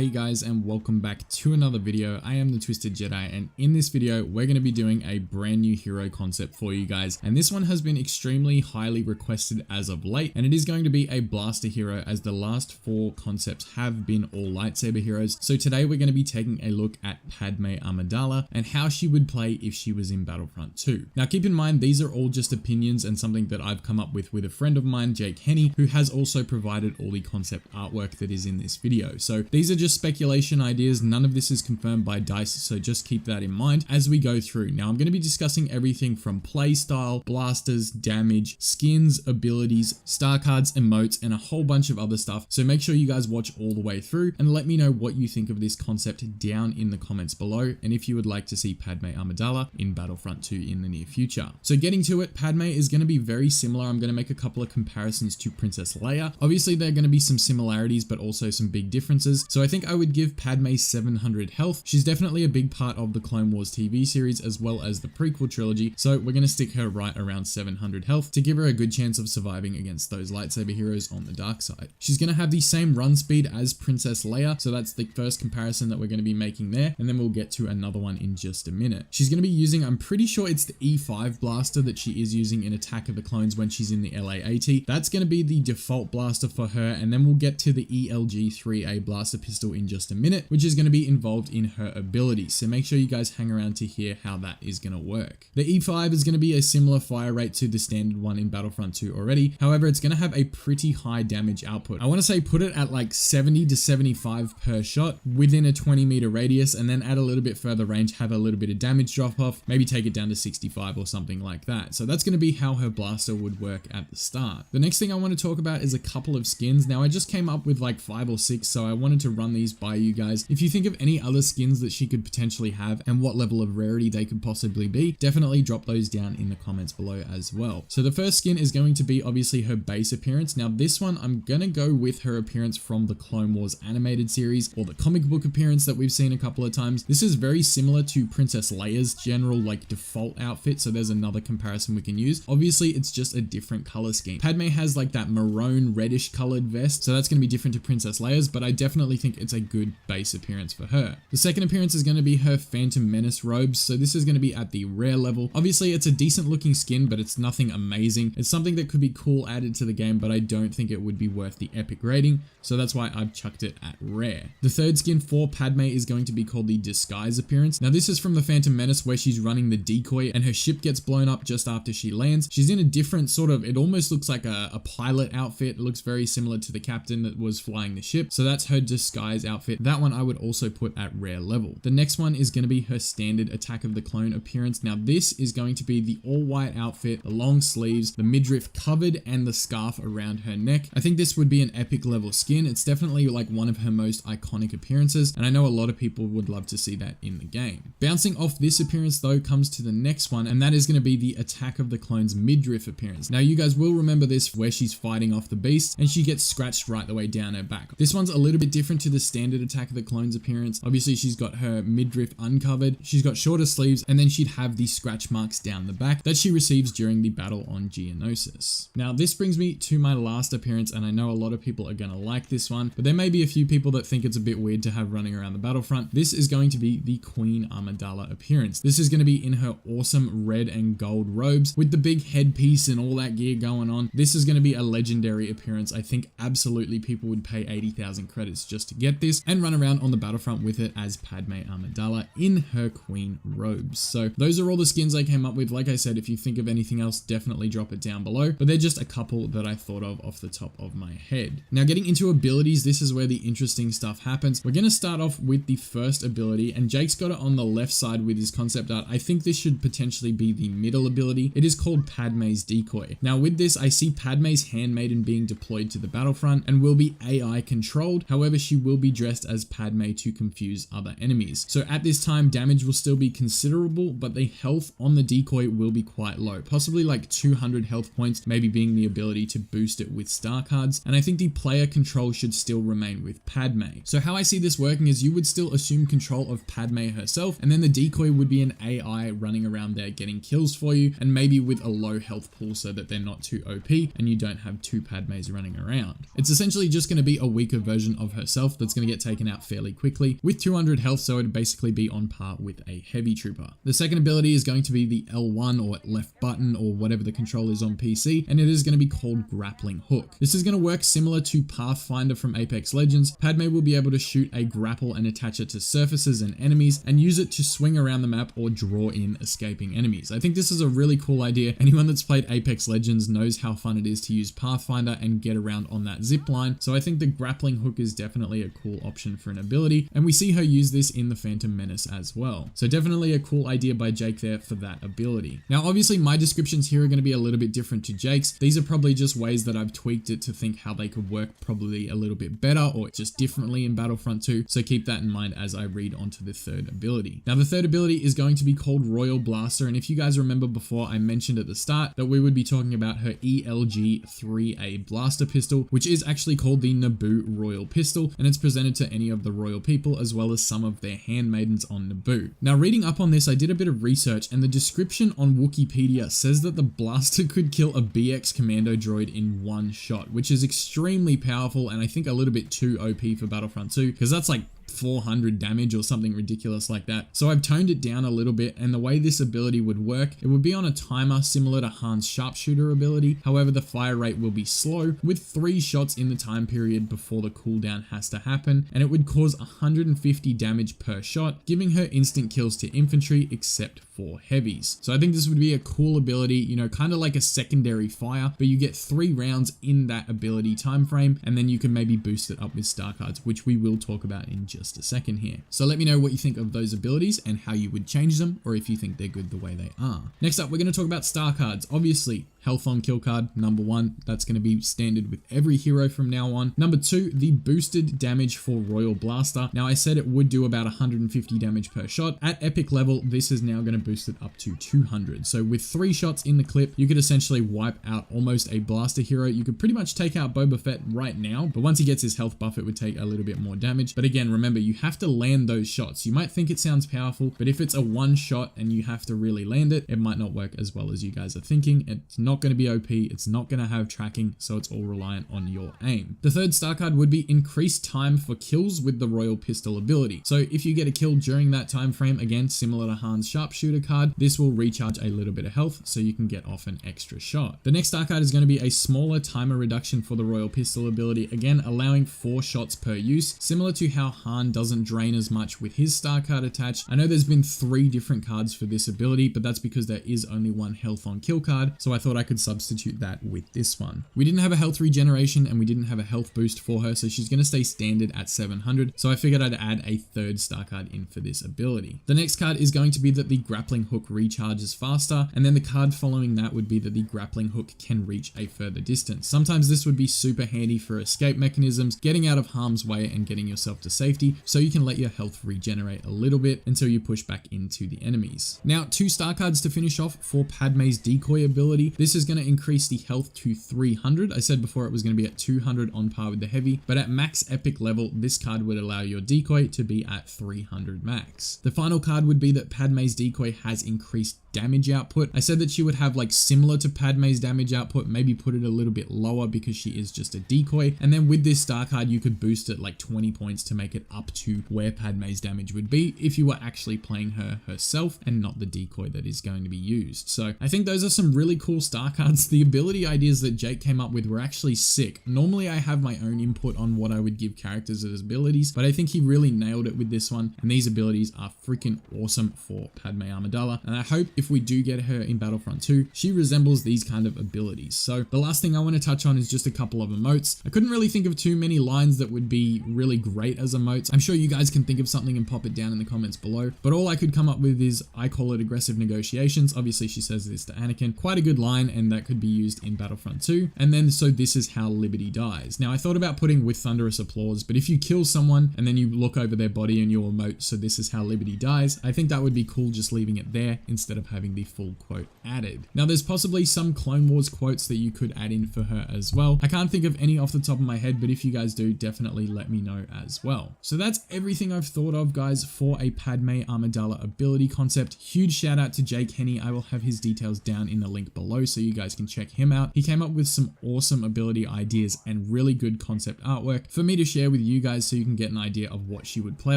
Hey guys, and welcome back to another video. I am the Twisted Jedi, and in this video we're going to be doing a brand new hero concept for you guys, and this one has been extremely highly requested as of late, and it is going to be a blaster hero, as the last 4 concepts have been all lightsaber heroes. So today we're going to be taking a look at Padme Amidala and how she would play if she was in Battlefront 2. Now keep in mind, these are all just opinions and something that I've come up with a friend of mine, Jake Henny, who has also provided all the concept artwork that is in this video. So these are just speculation ideas, none of this is confirmed by DICE, so just keep that in mind as we go through. Now I'm going to be discussing everything from playstyle, blasters, damage, skins, abilities, star cards, emotes, and a whole bunch of other stuff. So make sure you guys watch all the way through and let me know what you think of this concept down in the comments below, and if you would like to see Padme Amidala in Battlefront 2 in the near future. So getting to it, Padme is going to be very similar. I'm going to make a couple of comparisons to Princess Leia. Obviously there are going to be some similarities but also some big differences. So I think I would give Padme 700 health. She's definitely a big part of the Clone Wars TV series as well as the prequel trilogy, so we're going to stick her right around 700 health to give her a good chance of surviving against those lightsaber heroes on the dark side. She's going to have the same run speed as Princess Leia, so that's the first comparison that we're going to be making there, and then we'll get to another one in just a minute. She's going to be using, I'm pretty sure it's the E5 blaster that she is using in Attack of the Clones when she's in the LA-AT. That's going to be the default blaster for her, and then we'll get to the ELG-3A blaster pistol in just a minute, which is going to be involved in her abilities. So make sure you guys hang around to hear how that is going to work. The E5 is going to be a similar fire rate to the standard one in Battlefront 2 already. However, it's going to have a pretty high damage output. I want to say put it at like 70 to 75 per shot within a 20-meter radius, and then at a little bit further range have a little bit of damage drop off, maybe take it down to 65 or something like that. So that's going to be how her blaster would work at the start. The next thing I want to talk about is a couple of skins. Now I just came up with like 5 or 6, so I wanted to run these by you guys. If you think of any other skins that she could potentially have and what level of rarity they could possibly be, definitely drop those down in the comments below as well. So the first skin is going to be obviously her base appearance. Now this one, I'm gonna go with her appearance from the Clone Wars animated series, or the comic book appearance that we've seen a couple of times. This is very similar to Princess Leia's general like default outfit, so there's another comparison we can use. Obviously it's just a different color scheme. Padme has like that maroon reddish colored vest, so that's going to be different to Princess Leia's, but I definitely think it's a good base appearance for her. The second appearance is going to be her Phantom Menace robes, so this is going to be at the rare level. Obviously it's a decent looking skin, but it's nothing amazing. It's something that could be cool added to the game, but I don't think it would be worth the epic rating, so that's why I've chucked it at rare. The third skin for Padme is going to be called the Disguise appearance. Now this is from the Phantom Menace where she's running the decoy and her ship gets blown up just after she lands. She's in a different sort of, it almost looks like a pilot outfit. It looks very similar to the captain that was flying the ship, so that's her disguise outfit. That one I would also put at rare level. The next one is going to be her standard Attack of the Clone appearance. Now this is going to be the all white outfit, the long sleeves, the midriff covered, and the scarf around her neck. I think this would be an epic level skin. It's definitely like one of her most iconic appearances, and I know a lot of people would love to see that in the game. Bouncing off this appearance though comes to the next one, and that is going to be the Attack of the Clones midriff appearance. Now you guys will remember this where she's fighting off the beast and she gets scratched right the way down her back. This one's a little bit different to the standard Attack of the Clones appearance. Obviously she's got her midriff uncovered, she's got shorter sleeves, and then she'd have the scratch marks down the back that she receives during the battle on Geonosis. Now this brings me to my last appearance, and I know a lot of people are going to like this one, but there may be a few people that think it's a bit weird to have running around the battlefront. This is going to be the Queen Amidala appearance. This is going to be in her awesome red and gold robes with the big headpiece and all that gear going on. This is going to be a legendary appearance. I think absolutely people would pay 80,000 credits just to get this and run around on the battlefront with it as Padme Amidala in her queen robes. So those are all the skins I came up with. Like I said, if you think of anything else, definitely drop it down below, but they're just a couple that I thought of off the top of my head. Now getting into abilities, this is where the interesting stuff happens. We're going to start off with the first ability, and Jake's got it on the left side with his concept art. I think this should potentially be the middle ability. It is called Padme's Decoy. Now with this, I see Padme's handmaiden being deployed to the battlefront and will be AI controlled. However, she will be dressed as Padme to confuse other enemies. So at this time, damage will still be considerable, but the health on the decoy will be quite low, possibly like 200 health points, maybe being the ability to boost it with star cards. And I think the player control should still remain with Padme. So how I see this working is you would still assume control of Padme herself, and then the decoy would be an AI running around there getting kills for you, and maybe with a low health pool so that they're not too OP and you don't have 2 Padmes running around. It's essentially just going to be a weaker version of herself, that's going to get taken out fairly quickly with 200 health, so it'd basically be on par with a heavy trooper. The second ability is going to be the L1 or left button or whatever the control is on PC, and it is going to be called Grappling Hook. This is going to work similar to Pathfinder from Apex Legends. Padme will be able to shoot a grapple and attach it to surfaces and enemies and use it to swing around the map or draw in escaping enemies. I think this is a really cool idea. Anyone that's played Apex Legends knows how fun it is to use Pathfinder and get around on that zip line, so I think the Grappling Hook is definitely a cool option for an ability, and we see her use this in the Phantom Menace as well. So definitely a cool idea by Jake there for that ability. Now obviously my descriptions here are going to be a little bit different to Jake's. These are probably just ways that I've tweaked it to think how they could work probably a little bit better or just differently in Battlefront 2, so keep that in mind as I read onto the third ability. Now the third ability is going to be called Royal Blaster, and if you guys remember before, I mentioned at the start that we would be talking about her ELG-3A blaster pistol, which is actually called the Naboo Royal Pistol, and it's presented to any of the royal people as well as some of their handmaidens on Naboo. Now reading up on this, I did a bit of research, and the description on Wikipedia says that the blaster could kill a BX commando droid in one shot, which is extremely powerful and I think a little bit too OP for Battlefront 2, because that's like 400 damage or something ridiculous like that. So I've toned it down a little bit, and the way this ability would work, it would be on a timer similar to Han's sharpshooter ability. However, the fire rate will be slow with 3 shots in the time period before the cooldown has to happen, and it would cause 150 damage per shot, giving her instant kills to infantry except for heavies. So I think this would be a cool ability, you know, kind of like a secondary fire, but you get 3 rounds in that ability time frame, and then you can maybe boost it up with star cards, which we will talk about in just a second here. So let me know what you think of those abilities and how you would change them, or if you think they're good the way they are. Next up, we're going to talk about star cards. Obviously, health on kill card, number 1. That's going to be standard with every hero from now on. Number 2, the boosted damage for Royal Blaster. Now I said it would do about 150 damage per shot. At epic level, this is now going to boost it up to 200. So with 3 shots in the clip, you could essentially wipe out almost a blaster hero. You could pretty much take out Boba Fett right now, but once he gets his health buff, it would take a little bit more damage. But again, remember, you have to land those shots. You might think it sounds powerful, but if it's a one shot and you have to really land it, it might not work as well as you guys are thinking. It's not going to be OP, it's not going to have tracking, so it's all reliant on your aim. The third star card would be increased time for kills with the Royal Pistol ability. So if you get a kill during that time frame, again similar to Han's sharpshooter card, this will recharge a little bit of health so you can get off an extra shot. The next star card is going to be a smaller timer reduction for the Royal Pistol ability, again allowing 4 shots per use, similar to how Han doesn't drain as much with his star card attached. I know there's been 3 different cards for this ability, but that's because there is only 1 health on kill card, so I thought I could substitute that with this one. We didn't have a health regeneration and we didn't have a health boost for her, so she's going to stay standard at 700, so I figured I'd add a 3rd star card in for this ability. The next card is going to be that the Grappling Hook recharges faster, and then the card following that would be that the Grappling Hook can reach a further distance. Sometimes this would be super handy for escape mechanisms, getting out of harm's way and getting yourself to safety, so you can let your health regenerate a little bit until you push back into the enemies. Now 2 star cards to finish off for Padme's Decoy ability. This is going to increase the health to 300. I said before it was going to be at 200 on par with the heavy, but at max epic level, this card would allow your Decoy to be at 300 max. The final card would be that Padme's Decoy has increased damage output. I said that she would have like similar to Padme's damage output, maybe put it a little bit lower because she is just a decoy, and then with this star card you could boost it like 20 points to make it up to where Padme's damage would be if you were actually playing her herself and not the decoy that is going to be used. So I think those are some really cool star cards. The ability ideas that Jake came up with were actually sick. Normally I have my own input on what I would give characters as abilities, but I think he really nailed it with this one, and these abilities are freaking awesome for Padme Amidala, and I hope if we do get her in Battlefront 2, she resembles these kind of abilities. So the last thing I want to touch on is just a couple of emotes. I couldn't really think of too many lines that would be really great as emotes. I'm sure you guys can think of something and pop it down in the comments below, but all I could come up with is, I call it aggressive negotiations. Obviously she says this to Anakin, quite a good line, and that could be used in Battlefront 2. And then, so this is how Liberty dies. Now I thought about putting with thunderous applause, but if you kill someone and then you look over their body and you emote, so this is how Liberty dies, I think that would be cool just leaving it there instead of having the full quote added. Now there's possibly some Clone Wars quotes that you could add in for her as well. I can't think of any off the top of my head, but if you guys do, definitely let me know as well. So that's everything I've thought of, guys, for a Padme Amidala ability concept. Huge shout out to Jake Henny. I will have his details down in the link below so you guys can check him out. He came up with some awesome ability ideas and really good concept artwork for me to share with you guys so you can get an idea of what she would play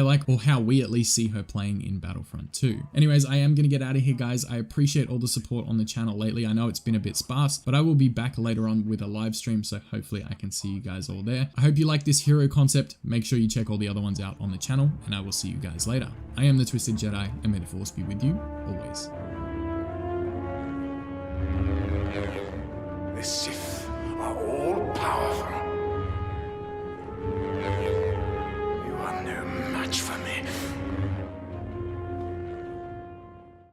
like, or how we at least see her playing in Battlefront 2. Anyways, I am going to get out of here, guys. I appreciate all the support on the channel lately. I know it's been a bit sparse, but I will be back later on with a live stream, so hopefully I can see you guys all there. I hope you like this hero concept. Make sure you check all the other ones out on the channel, and I will see you guys later. I am the Twisted Jedi, and may the Force be with you always. This